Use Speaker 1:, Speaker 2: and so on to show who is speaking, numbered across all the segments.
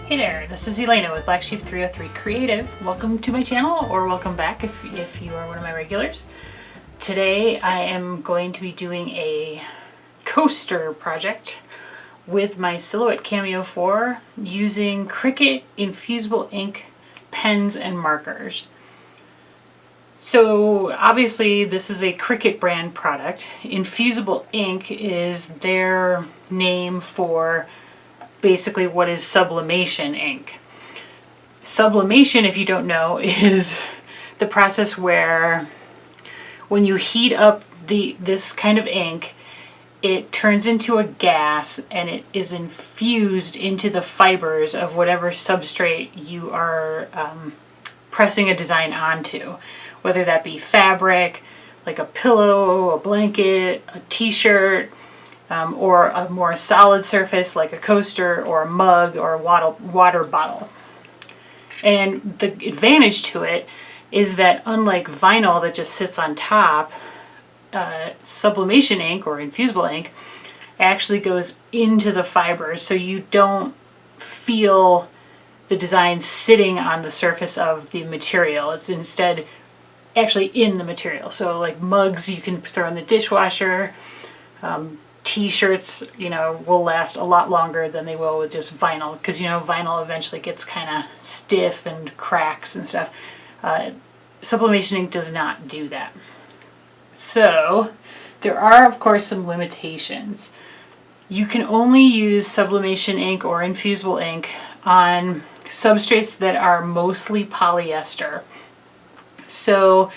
Speaker 1: Hey there, this is Elena with Black Sheep 303 Creative. Welcome to my channel, or welcome back if you are one of my regulars. Today I am going to be doing a coaster project with my Silhouette Cameo 4 using Cricut Infusible Ink pens and markers. So obviously this is a Cricut brand product. Infusible Ink is their name for basically what is sublimation ink. Sublimation, if you don't know, is the process where when you heat up this kind of ink, it turns into a gas and it is infused into the fibers of whatever substrate you are pressing a design onto, whether that be fabric, like a pillow, a blanket, a t-shirt, or a more solid surface like a coaster or a mug or a water bottle. And the advantage to it is that unlike vinyl that just sits on top, sublimation ink or infusible ink actually goes into the fibers, so you don't feel the design sitting on the surface of the material. It's instead actually in the material. So like mugs you can throw in the dishwasher, t-shirts, will last a lot longer than they will with just vinyl, because vinyl eventually gets kind of stiff and cracks and stuff. Sublimation ink does not do that. So there are of course some limitations. You can only use sublimation ink or infusible ink on substrates that are mostly polyester. So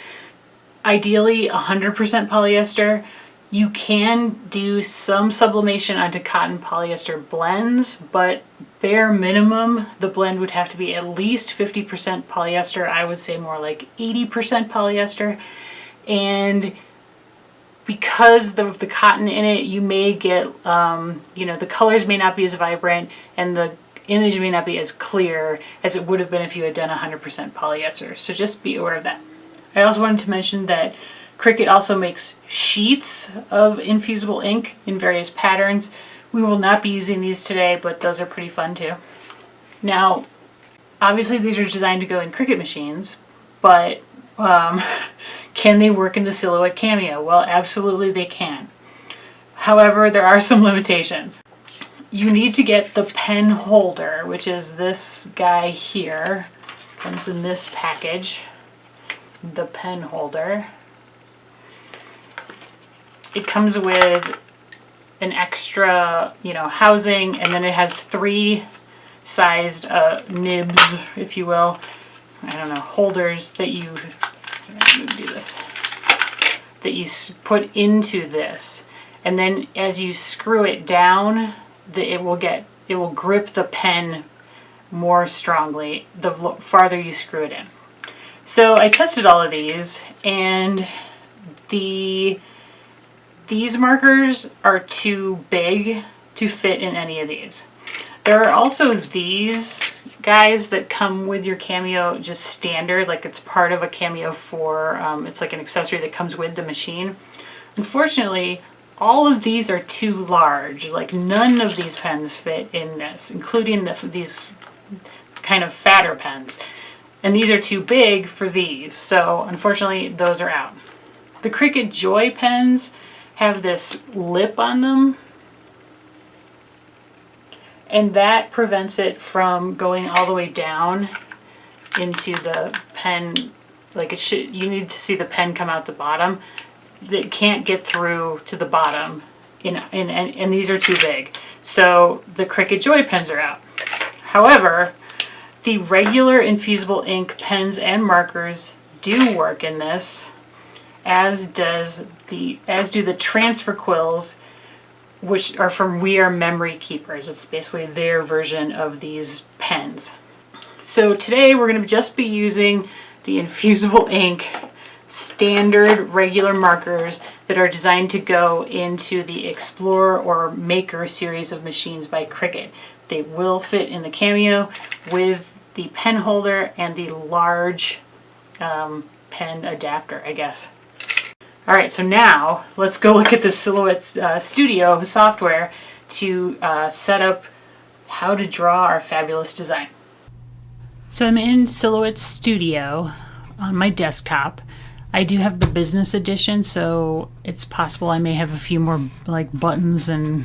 Speaker 1: ideally 100% polyester. You can do some sublimation onto cotton polyester blends, but bare minimum, the blend would have to be at least 50% polyester. I would say more like 80% polyester. And because of the cotton in it, you may get, the colors may not be as vibrant and the image may not be as clear as it would have been if you had done 100% polyester. So just be aware of that. I also wanted to mention that Cricut also makes sheets of infusible ink in various patterns. We will not be using these today, but those are pretty fun too. Now, obviously these are designed to go in Cricut machines, but can they work in the Silhouette Cameo? Well, absolutely they can. However, there are some limitations. You need to get the pen holder, which is this guy here. Comes in this package, the pen holder. It comes with an extra, housing, and then it has 3 sized nibs, if you will. I don't know, holders that you do this. That you put into this, and then as you screw it down, it will grip the pen more strongly the farther you screw it in. So I tested all of these, and these markers are too big to fit in any of these. There are also these guys that come with your Cameo just standard, like it's part of a Cameo 4. It's like an accessory that comes with the machine. Unfortunately, all of these are too large. Like none of these pens fit in this, including these kind of fatter pens. And these are too big for these, so unfortunately those are out. The Cricut Joy pens have this lip on them, and that prevents it from going all the way down into the pen. Like you need to see the pen come out the bottom. It can't get through to the bottom, and these are too big. So the Cricut Joy pens are out. However, the regular infusible ink pens and markers do work in this, as do the transfer quills, which are from We Are Memory Keepers. It's basically their version of these pens. So today we're going to just be using the infusible ink standard regular markers that are designed to go into the Explorer or Maker series of machines by Cricut. They will fit in the Cameo with the pen holder and the large pen adapter, I guess. Alright, so now let's go look at the Silhouette Studio software to set up how to draw our fabulous design. So I'm in Silhouette Studio on my desktop. I do have the business edition, so it's possible I may have a few more like buttons and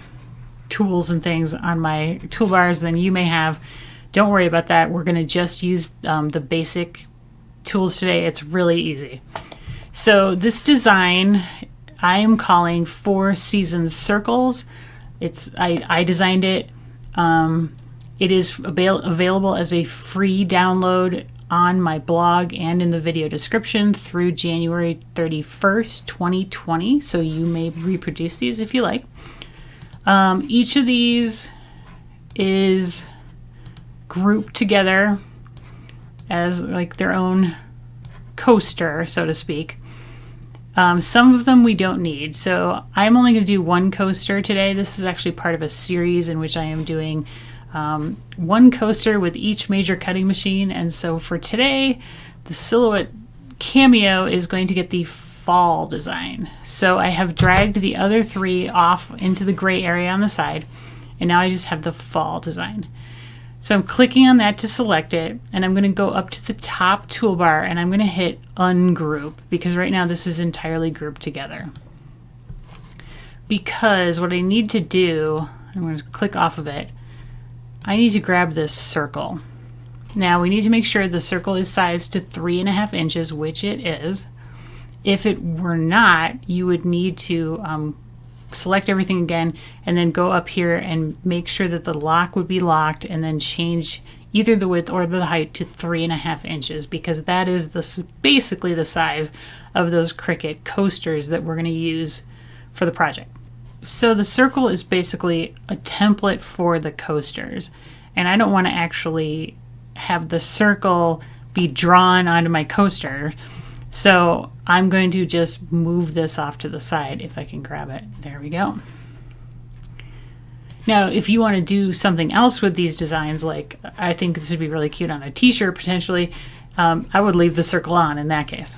Speaker 1: tools and things on my toolbars than you may have. Don't worry about that. We're going to just use the basic tools today. It's really easy. So this design I am calling 4 Seasons Circles. I designed it. It is available as a free download on my blog and in the video description through January 31st, 2020. So you may reproduce these if you like. Each of these is grouped together as like their own coaster, so to speak. Some of them we don't need, so I'm only going to do one coaster today. This is actually part of a series in which I am doing one coaster with each major cutting machine, and so for today, the Silhouette Cameo is going to get the fall design. So I have dragged the other 3 off into the gray area on the side, and now I just have the fall design. So I'm clicking on that to select it, and I'm going to go up to the top toolbar and I'm going to hit ungroup, because right now this is entirely grouped together. Because what I need to do, I'm going to click off of it, I need to grab this circle. Now we need to make sure the circle is sized to 3.5 inches, which it is. If it were not, you would need to select everything again and then go up here and make sure that the lock would be locked, and then change either the width or the height to 3.5 inches, because that is basically the size of those Cricut coasters that we're going to use for the project. So the circle is basically a template for the coasters, and I don't want to actually have the circle be drawn onto my coaster. So I'm going to just move this off to the side if I can grab it. There we go. Now, if you want to do something else with these designs, like I think this would be really cute on a t-shirt potentially, I would leave the circle on in that case.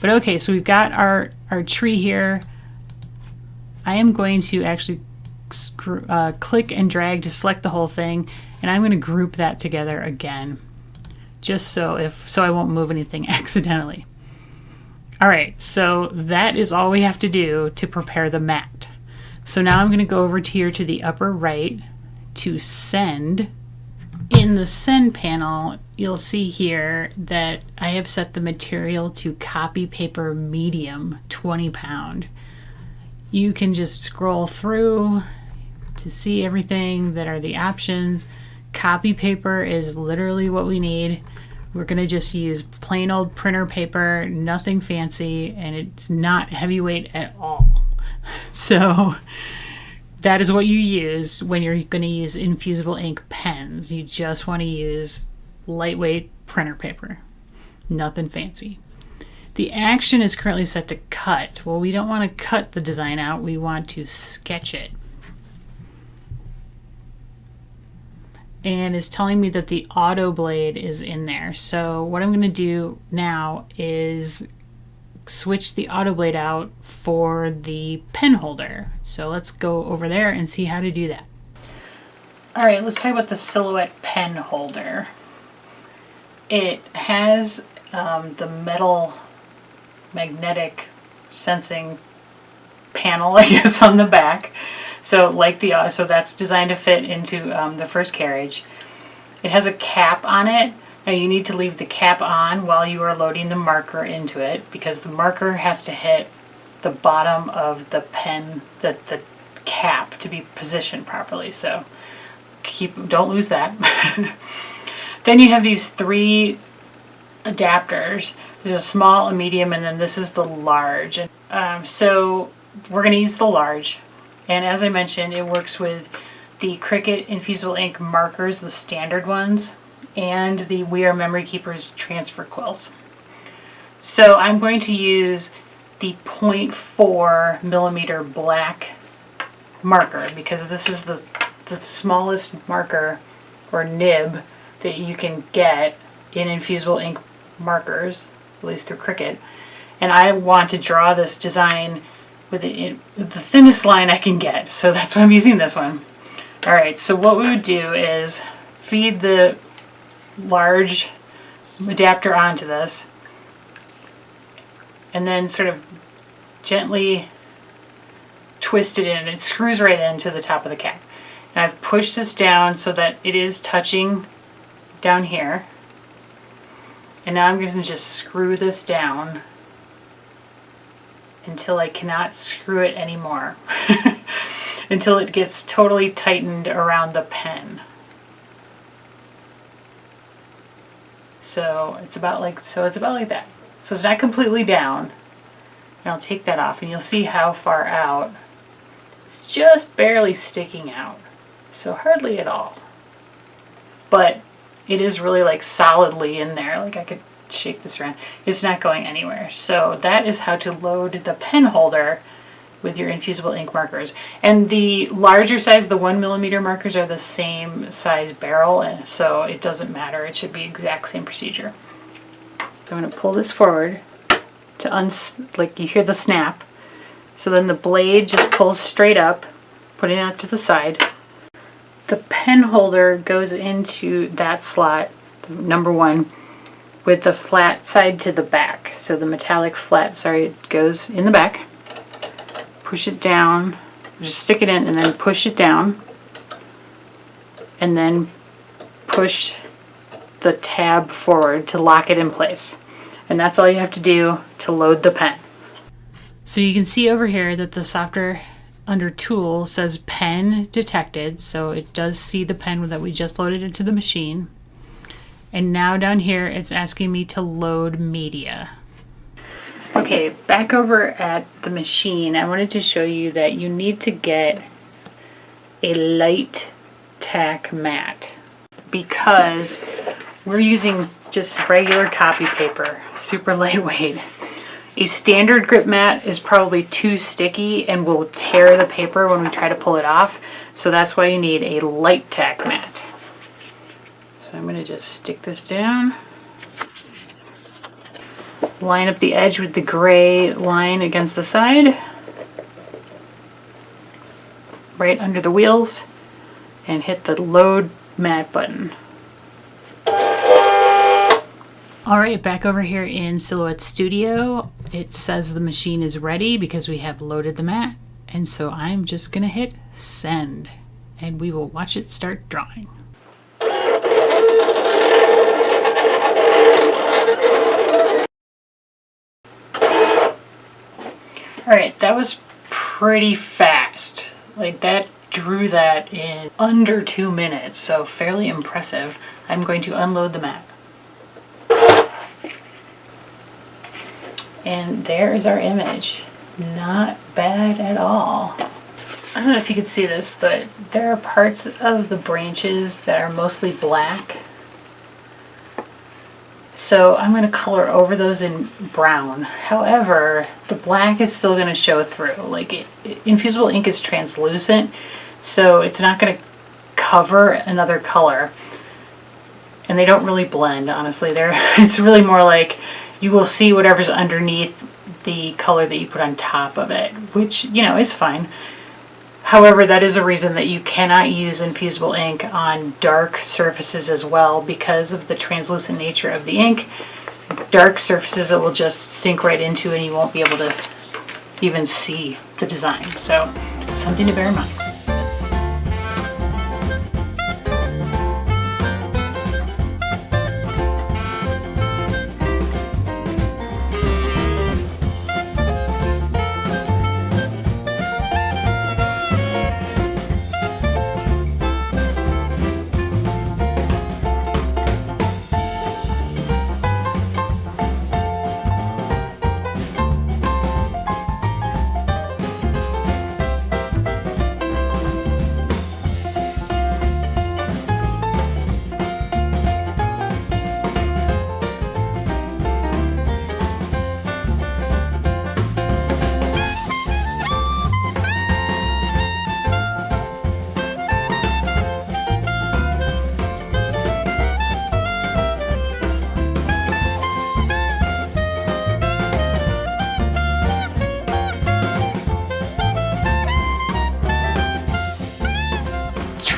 Speaker 1: But okay, so we've got our tree here. I am going to actually click and drag to select the whole thing, and I'm going to group that together again, just so I won't move anything accidentally. All right, so that is all we have to do to prepare the mat. So now I'm going to go over here to the upper right to send. In the send panel, you'll see here that I have set the material to copy paper medium 20 pound. You can just scroll through to see everything that are the options. Copy paper is literally what we need. We're going to just use plain old printer paper, nothing fancy, and it's not heavyweight at all. So that is what you use when you're going to use Infusible Ink pens. You just want to use lightweight printer paper, nothing fancy. The action is currently set to cut. Well, we don't want to cut the design out, we want to sketch it. And it's telling me that the auto blade is in there. So what I'm going to do now is switch the auto blade out for the pen holder. So let's go over there and see how to do that. All right, let's talk about the Silhouette pen holder. It has the metal magnetic sensing panel, I guess, on the back. So so that's designed to fit into the first carriage. It has a cap on it. Now you need to leave the cap on while you are loading the marker into it, because the marker has to hit the bottom of the pen, the cap, to be positioned properly. So don't lose that. Then you have these 3 adapters. There's a small, a medium, and then this is the large. So we're going to use the large. And as I mentioned, it works with the Cricut Infusible Ink markers, the standard ones, and the We Are Memory Keepers transfer quills. So I'm going to use the 0.4 millimeter black marker, because this is the smallest marker or nib that you can get in Infusible Ink markers, at least through Cricut. And I want to draw this design with the thinnest line I can get, so that's why I'm using this one. All right, so what we would do is feed the large adapter onto this and then sort of gently twist it in. It screws right into the top of the cap. And I've pushed this down so that it is touching down here. And now I'm going to just screw this down until I cannot screw it anymore. Until it gets totally tightened around the pen. So it's about like that. So it's not completely down. And I'll take that off and you'll see how far out. It's just barely sticking out. So hardly at all. But it is really like solidly in there. Like I could shake this around. It's not going anywhere. So that is how to load the pen holder with your Infusible Ink markers. And the larger size, the 1mm markers, are the same size barrel, and so it doesn't matter. It should be exact same procedure. So I'm going to pull this forward to like you hear the snap. So then the blade just pulls straight up, putting that to the side. The pen holder goes into that slot, number 1, with the flat side to the back. So the metallic flat side goes in the back. Push it down, just stick it in and then push it down, and then push the tab forward to lock it in place. And that's all you have to do to load the pen. So you can see over here that the software under Tool says pen detected, so it does see the pen that we just loaded into the machine. And now down here it's asking me to load media. Okay, back over at the machine, I wanted to show you that you need to get a light tack mat because we're using just regular copy paper, super lightweight. A standard grip mat is probably too sticky and will tear the paper when we try to pull it off, so that's why you need a light tack mat. So I'm going to just stick this down. Line up the edge with the gray line against the side, right under the wheels, and hit the load mat button. Alright, back over here in Silhouette Studio, it says the machine is ready because we have loaded the mat, and so I'm just going to hit send, and we will watch it start drawing. Alright, that was pretty fast. Like that drew that in under 2 minutes, so fairly impressive. I'm going to unload the mat. And there is our image. Not bad at all. I don't know if you can see this, but there are parts of the branches that are mostly black. So I'm going to color over those in brown. However, the black is still going to show through. Like Infusible ink is translucent, so it's not going to cover another color. And they don't really blend, honestly. It's really more like you will see whatever's underneath the color that you put on top of it, which, you know, is fine. However, that is a reason that you cannot use Infusible ink on dark surfaces as well because of the translucent nature of the ink. Dark surfaces it will just sink right into and you won't be able to even see the design. So, something to bear in mind.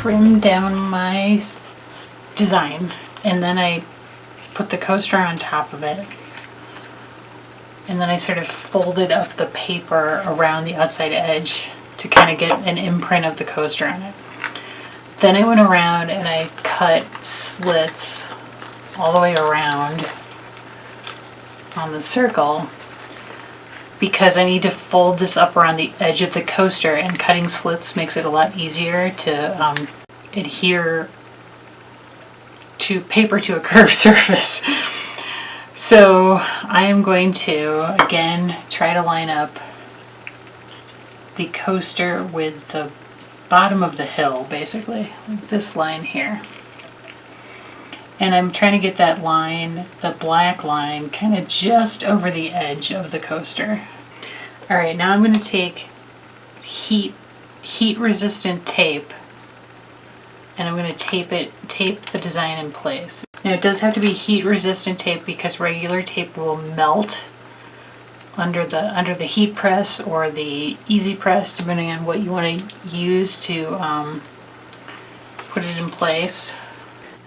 Speaker 1: trim down my design, and then I put the coaster on top of it, and then I sort of folded up the paper around the outside edge to kind of get an imprint of the coaster on it. Then I went around and I cut slits all the way around on the circle because I need to fold this up around the edge of the coaster, and cutting slits makes it a lot easier to adhere to paper to a curved surface. So I am going to again try to line up the coaster with the bottom of the hill, basically, like this line here. And I'm trying to get that line, the black line, kind of just over the edge of the coaster. All right, now I'm going to take heat resistant tape, and I'm going to tape the design in place. Now it does have to be heat resistant tape because regular tape will melt under the heat press or the EasyPress, depending on what you want to use to put it in place.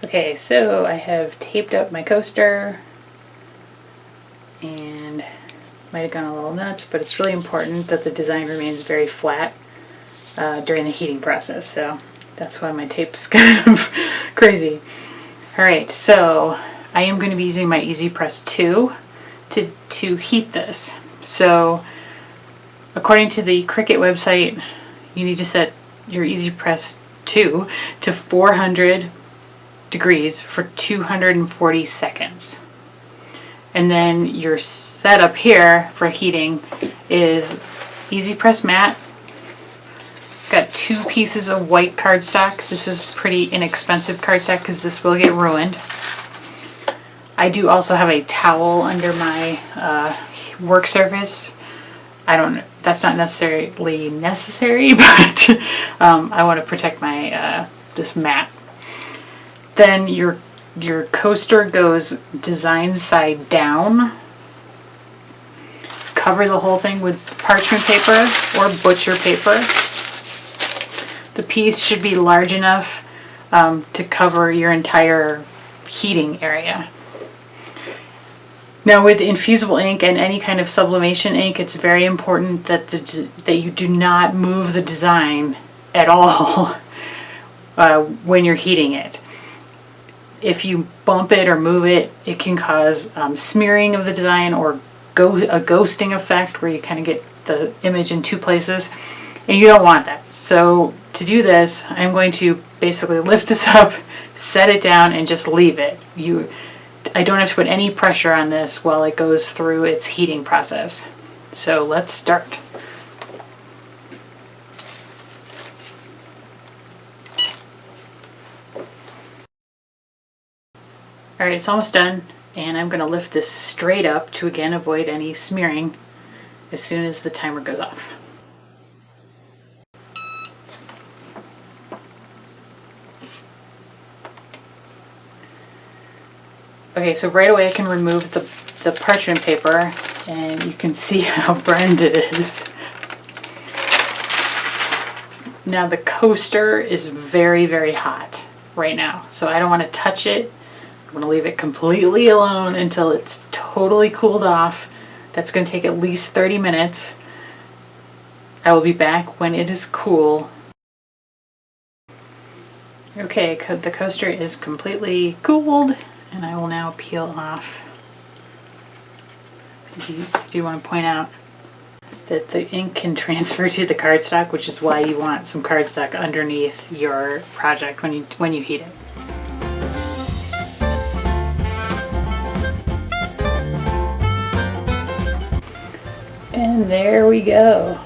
Speaker 1: Okay, so I have taped up my coaster, and might have gone a little nuts, but it's really important that the design remains very flat during the heating process, so that's why my tape's kind of crazy. Alright, so I am going to be using my EasyPress2 to heat this. So according to the Cricut website, you need to set your EasyPress2 to 400 degrees for 240 seconds. And then your setup here for heating is EasyPress matte. Got 2 pieces of white cardstock. This is pretty inexpensive cardstock because this will get ruined. I do also have a towel under my work surface. That's not necessarily necessary, but I want to protect my this mat. Then your coaster goes design side down. Cover the whole thing with parchment paper or butcher paper. The piece should be large enough to cover your entire heating area. Now with Infusible ink and any kind of sublimation ink, it's very important that that you do not move the design at all when you're heating it. If you bump it or move it, it can cause smearing of the design or a ghosting effect where you kind of get the image in 2 places, and you don't want that. So to do this, I'm going to basically lift this up, set it down, and just leave it. I don't have to put any pressure on this while it goes through its heating process. So let's start. Alright, it's almost done, and I'm going to lift this straight up to again avoid any smearing as soon as the timer goes off. Okay, so right away I can remove the parchment paper, and you can see how burned it is. Now the coaster is very, very hot right now, so I don't want to touch it. I'm going to leave it completely alone until it's totally cooled off. That's going to take at least 30 minutes. I will be back when it is cool. Okay, the coaster is completely cooled, and I will now peel off. I do want to point out that the ink can transfer to the cardstock, which is why you want some cardstock underneath your project when you heat it. And there we go.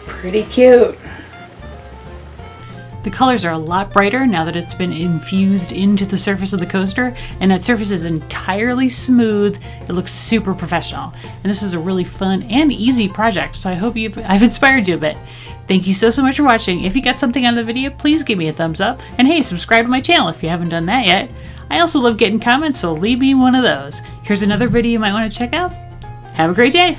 Speaker 1: Pretty cute. The colors are a lot brighter now that it's been infused into the surface of the coaster, and that surface is entirely smooth. It looks super professional. And this is a really fun and easy project, so I hope I've inspired you a bit. Thank you so much for watching. If you got something out of the video, please give me a thumbs up. And hey, subscribe to my channel if you haven't done that yet. I also love getting comments, so leave me one of those. Here's another video you might want to check out. Have a great day!